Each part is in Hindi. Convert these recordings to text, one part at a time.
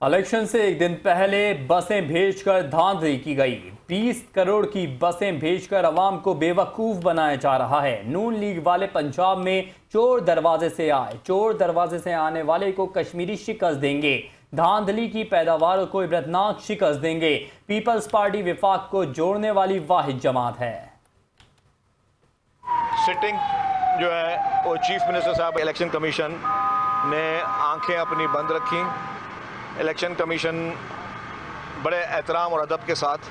इलेक्शन से एक दिन पहले बसें भेजकर धांधली की गई। 20 करोड़ की बसें भेजकर अवाम को बेवकूफ बनाया जा रहा है। नून लीग वाले पंजाब में चोर दरवाजे से आए, चोर दरवाजे से आने वाले को कश्मीरी शिकस्त देंगे। धांधली की पैदावार को इबरतनाक शिकस्त देंगे। पीपल्स पार्टी विफाक को जोड़ने वाली वाहिद जमात है। सिटिंग जो है वो चीफ मिनिस्टर साहब, इलेक्शन कमीशन ने आंखें अपनी बंद रखी। इलेक्शन कमीशन बड़े एहतराम और अदब के साथ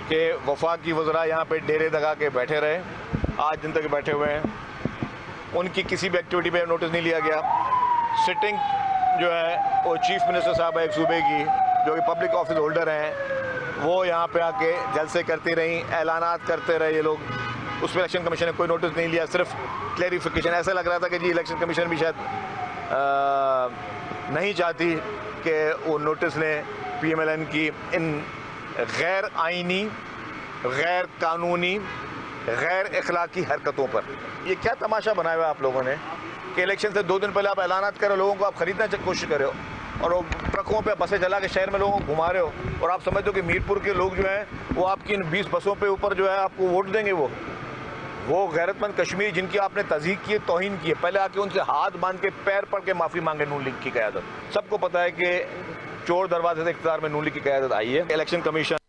कि वफाक की वज़रा यहाँ पे डेरे दगा के बैठे रहे, आज दिन तक बैठे हुए हैं। उनकी किसी भी एक्टिविटी पे नोटिस नहीं लिया गया। सिटिंग जो है वो चीफ मिनिस्टर साहब एक सूबे की, जो कि पब्लिक ऑफिस होल्डर हैं, वो यहाँ पे आके जलसे करती रहीं, ऐलानात करते रहे ये लोग। उस पर इलेक्शन कमीशन ने कोई नोटिस नहीं लिया, सिर्फ क्लेरिफिकेशन। ऐसा लग रहा था कि जी इलेक्शन कमीशन भी शायद नहीं चाहती कि वो नोटिस लें PMLN की इन गैर आइनी, गैर कानूनी, गैर अखलाकी हरकतों पर। ये क्या तमाशा बनाया हुआ आप लोगों ने कि इलेक्शन से 2 दिन पहले आप ऐलानात कर रहे हो, लोगों को आप खरीदने की कोशिश कर रहे हो और वो ट्रकों पे बसें चला के शहर में लोगों को घुमा रहे हो, और आप समझते हो कि मीरपुर के लोग जो हैं वो आपकी इन 20 बसों पे ऊपर जो है आपको वोट देंगे। वो गैरतमंद कश्मीरी जिनकी आपने तज़हीक की है, तौहीन की है, पहले आके उनसे हाथ बांध के पैर पड़ के माफ़ी मांगे नून लीग की क़यादत। सबको पता है कि चोर दरवाजे से इक़्तिदार में नून लीग की क़यादत आई है। Election commission